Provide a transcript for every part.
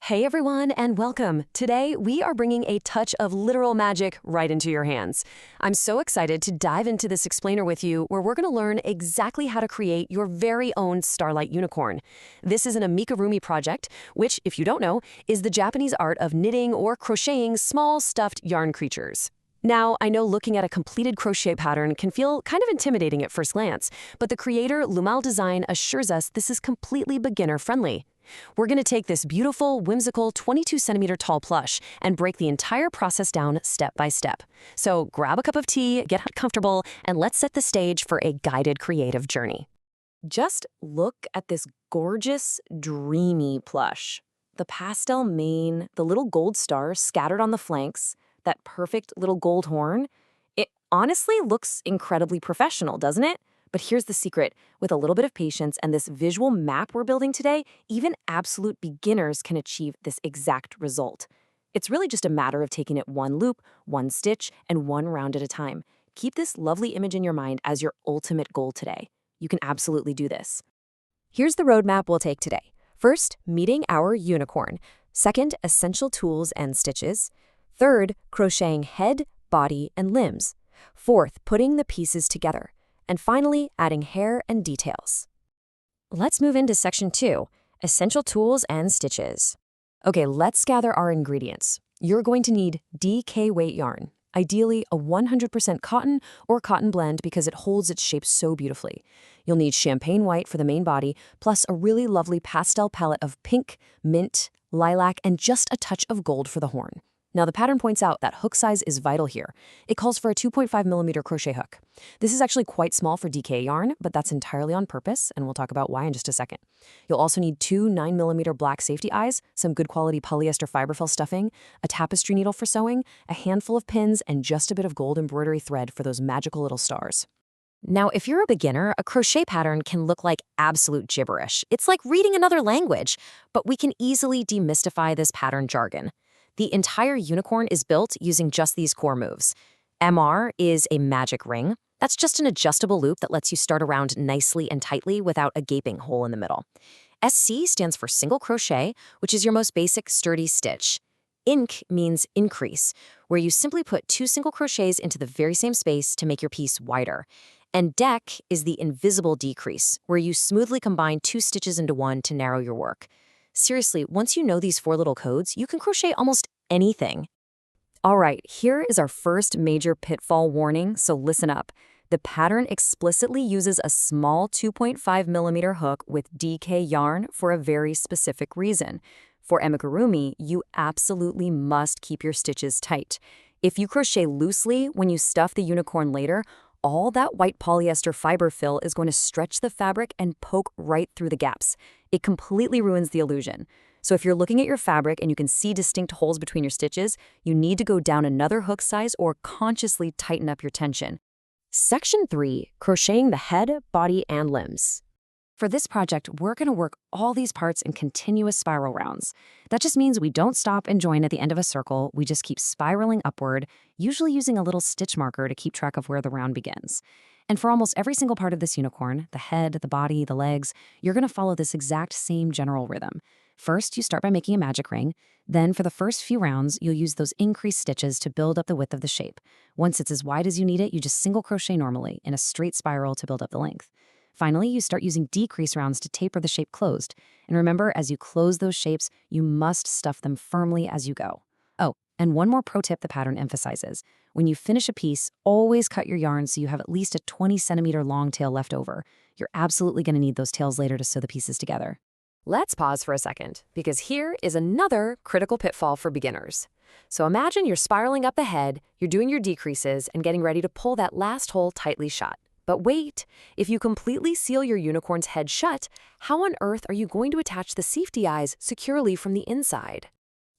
Hey everyone, and welcome. Today, we are bringing a touch of literal magic right into your hands. I'm so excited to dive into this explainer with you, where we're going to learn exactly how to create your very own Starlight unicorn. This is an Amigurumi project, which, if you don't know, is the Japanese art of knitting or crocheting small stuffed yarn creatures. Now, I know looking at a completed crochet pattern can feel kind of intimidating at first glance, but the creator, Loomelle Design, assures us this is completely beginner-friendly. We're going to take this beautiful, whimsical 22-centimeter tall plush and break the entire process down step by step. So grab a cup of tea, get comfortable, and let's set the stage for a guided creative journey. Just look at this gorgeous, dreamy plush. The pastel mane, the little gold stars scattered on the flanks, that perfect little gold horn. It honestly looks incredibly professional, doesn't it? But here's the secret. With a little bit of patience and this visual map we're building today, even absolute beginners can achieve this exact result. It's really just a matter of taking it one loop, one stitch, and one round at a time. Keep this lovely image in your mind as your ultimate goal today. You can absolutely do this. Here's the roadmap we'll take today. First, meeting our unicorn. Second, essential tools and stitches. Third, crocheting head, body, and limbs. Fourth, putting the pieces together. And finally, adding hair and details. Let's move into section 2, essential tools and stitches. Okay, let's gather our ingredients. You're going to need DK weight yarn, ideally a 100% cotton or cotton blend because it holds its shape so beautifully. You'll need champagne white for the main body, plus a really lovely pastel palette of pink, mint, lilac, and just a touch of gold for the horn. Now, the pattern points out that hook size is vital here. It calls for a 2.5mm crochet hook. This is actually quite small for DK yarn, but that's entirely on purpose, and we'll talk about why in just a second. You'll also need 2 9mm black safety eyes, some good quality polyester fiberfill stuffing, a tapestry needle for sewing, a handful of pins, and just a bit of gold embroidery thread for those magical little stars. Now, if you're a beginner, a crochet pattern can look like absolute gibberish. It's like reading another language, but we can easily demystify this pattern jargon. The entire unicorn is built using just these core moves. MR is a magic ring. That's just an adjustable loop that lets you start around nicely and tightly without a gaping hole in the middle. SC stands for single crochet, which is your most basic sturdy stitch. Inc means increase, where you simply put 2 single crochets into the very same space to make your piece wider. And dec is the invisible decrease, where you smoothly combine 2 stitches into one to narrow your work. Seriously, once you know these 4 little codes, you can crochet almost anything. All right, here is our first major pitfall warning, so listen up. The pattern explicitly uses a small 2.5mm hook with DK yarn for a very specific reason. For amigurumi, you absolutely must keep your stitches tight. If you crochet loosely when you stuff the unicorn later, all that white polyester fiber fill is going to stretch the fabric and poke right through the gaps. It completely ruins the illusion. So if you're looking at your fabric and you can see distinct holes between your stitches, you need to go down another hook size or consciously tighten up your tension. Section 3, crocheting the head, body, and limbs. For this project, we're going to work all these parts in continuous spiral rounds. That just means we don't stop and join at the end of a circle, we just keep spiraling upward, usually using a little stitch marker to keep track of where the round begins. And for almost every single part of this unicorn, the head, the body, the legs, you're going to follow this exact same general rhythm. First, you start by making a magic ring. Then, for the first few rounds, you'll use those increased stitches to build up the width of the shape. Once it's as wide as you need it, you just single crochet normally in a straight spiral to build up the length. Finally, you start using decrease rounds to taper the shape closed. And remember, as you close those shapes, you must stuff them firmly as you go. Oh, and one more pro tip the pattern emphasizes. When you finish a piece, always cut your yarn so you have at least a 20-centimeter long tail left over. You're absolutely going to need those tails later to sew the pieces together. Let's pause for a second, because here is another critical pitfall for beginners. So imagine you're spiraling up the head, you're doing your decreases, and getting ready to pull that last hole tightly shut. But wait, if you completely seal your unicorn's head shut, how on earth are you going to attach the safety eyes securely from the inside?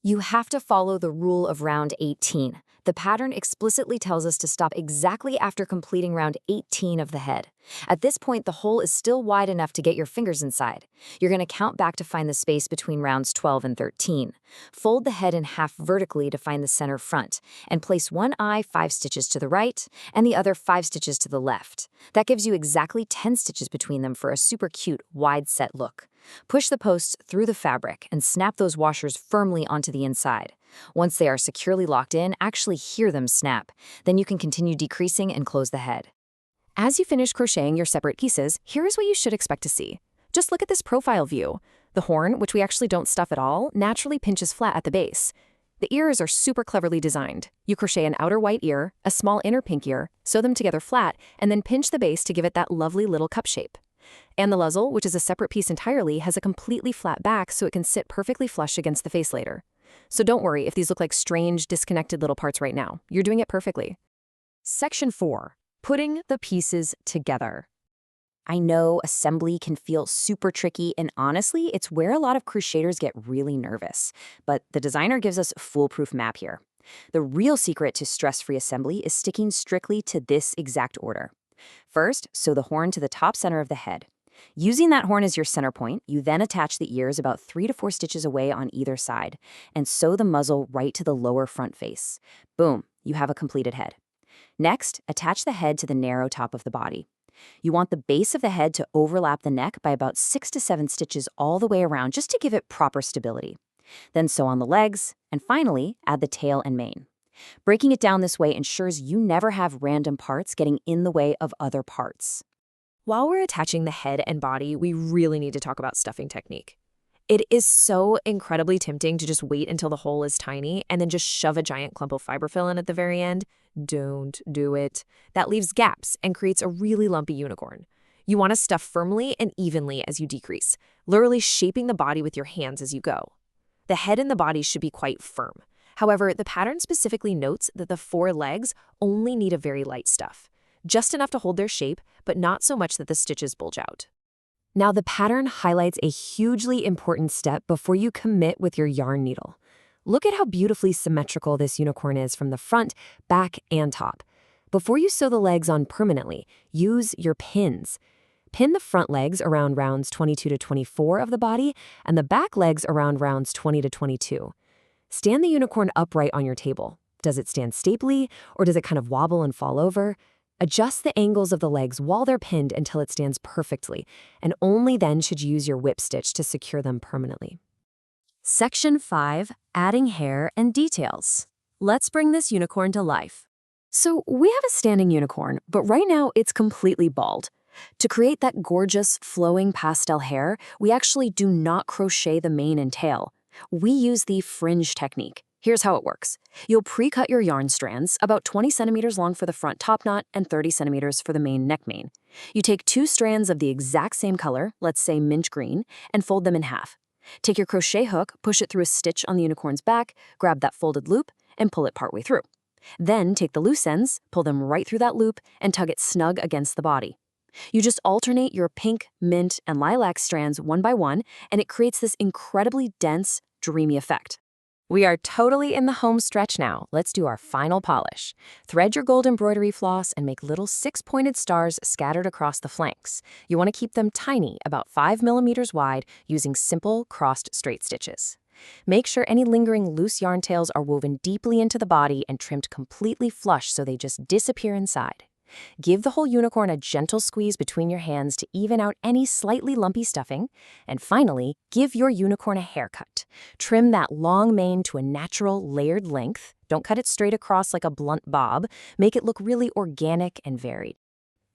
You have to follow the rule of round 18. The pattern explicitly tells us to stop exactly after completing round 18 of the head. At this point, the hole is still wide enough to get your fingers inside. You're going to count back to find the space between rounds 12 and 13. Fold the head in half vertically to find the center front, and place one eye 5 stitches to the right and the other 5 stitches to the left. That gives you exactly 10 stitches between them for a super cute, wide set look. Push the posts through the fabric and snap those washers firmly onto the inside. Once they are securely locked in, actually hear them snap. Then you can continue decreasing and close the head. As you finish crocheting your separate pieces, here is what you should expect to see. Just look at this profile view. The horn, which we actually don't stuff at all, naturally pinches flat at the base. The ears are super cleverly designed. You crochet an outer white ear, a small inner pink ear, sew them together flat, and then pinch the base to give it that lovely little cup shape. And the muzzle, which is a separate piece entirely, has a completely flat back so it can sit perfectly flush against the face later. So don't worry if these look like strange, disconnected little parts right now. You're doing it perfectly. Section 4. Putting the pieces together. I know assembly can feel super tricky, and honestly, it's where a lot of crochetters get really nervous. But the designer gives us a foolproof map here. The real secret to stress-free assembly is sticking strictly to this exact order. First, sew the horn to the top center of the head. Using that horn as your center point, you then attach the ears about 3 to 4 stitches away on either side, and sew the muzzle right to the lower front face. Boom, you have a completed head. Next, attach the head to the narrow top of the body. You want the base of the head to overlap the neck by about 6 to 7 stitches all the way around just to give it proper stability. Then sew on the legs, and finally, add the tail and mane. Breaking it down this way ensures you never have random parts getting in the way of other parts. While we're attaching the head and body, we really need to talk about stuffing technique. It is so incredibly tempting to just wait until the hole is tiny and then just shove a giant clump of fiberfill in at the very end. Don't do it. That leaves gaps and creates a really lumpy unicorn. You want to stuff firmly and evenly as you decrease, literally shaping the body with your hands as you go. The head and the body should be quite firm. However, the pattern specifically notes that the 4 legs only need a very light stuff, just enough to hold their shape, but not so much that the stitches bulge out. Now, the pattern highlights a hugely important step before you commit with your yarn needle. Look at how beautifully symmetrical this unicorn is from the front, back, and top. Before you sew the legs on permanently, use your pins. Pin the front legs around rounds 22 to 24 of the body and the back legs around rounds 20 to 22. Stand the unicorn upright on your table. Does it stand stably, or does it kind of wobble and fall over? Adjust the angles of the legs while they're pinned until it stands perfectly, and only then should you use your whip stitch to secure them permanently. Section 5. Adding hair and details. Let's bring this unicorn to life. So we have a standing unicorn, but right now it's completely bald. To create that gorgeous, flowing pastel hair, we actually do not crochet the mane and tail. We use the fringe technique. Here's how it works. You'll pre-cut your yarn strands, about 20 centimeters long for the front top knot and 30 centimeters for the main neck mane. You take 2 strands of the exact same color, let's say mint green, and fold them in half. Take your crochet hook, push it through a stitch on the unicorn's back, grab that folded loop, and pull it partway through. Then take the loose ends, pull them right through that loop, and tug it snug against the body. You just alternate your pink, mint, and lilac strands one by one, and it creates this incredibly dense, dreamy effect. We are totally in the home stretch now. Let's do our final polish. Thread your gold embroidery floss and make little 6-pointed stars scattered across the flanks. You want to keep them tiny, about 5 millimeters wide, using simple crossed straight stitches. Make sure any lingering loose yarn tails are woven deeply into the body and trimmed completely flush so they just disappear inside. Give the whole unicorn a gentle squeeze between your hands to even out any slightly lumpy stuffing. And finally, give your unicorn a haircut. Trim that long mane to a natural, layered length. Don't cut it straight across like a blunt bob. Make it look really organic and varied.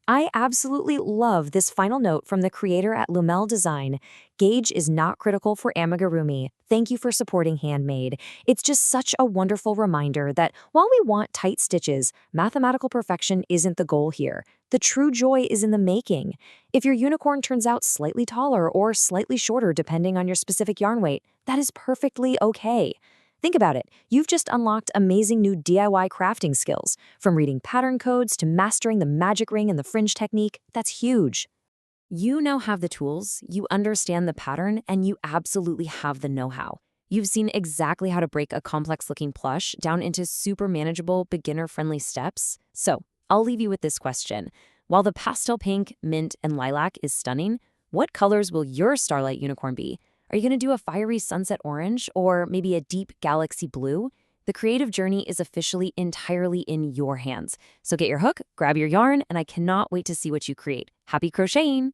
I absolutely love this final note from the creator at Loomelle Design. Gauge is not critical for amigurumi. Thank you for supporting handmade. It's just such a wonderful reminder that while we want tight stitches, mathematical perfection isn't the goal here. The true joy is in the making. If your unicorn turns out slightly taller or slightly shorter depending on your specific yarn weight, that is perfectly okay. Think about it. You've just unlocked amazing new DIY crafting skills. From reading pattern codes to mastering the magic ring and the fringe technique, that's huge. You now have the tools, you understand the pattern, and you absolutely have the know-how. You've seen exactly how to break a complex-looking plush down into super manageable, beginner-friendly steps. So, I'll leave you with this question. While the pastel pink, mint, and lilac is stunning, what colors will your Starlight unicorn be? Are you going to do a fiery sunset orange or maybe a deep galaxy blue? The creative journey is officially entirely in your hands. So get your hook, grab your yarn, and I cannot wait to see what you create. Happy crocheting!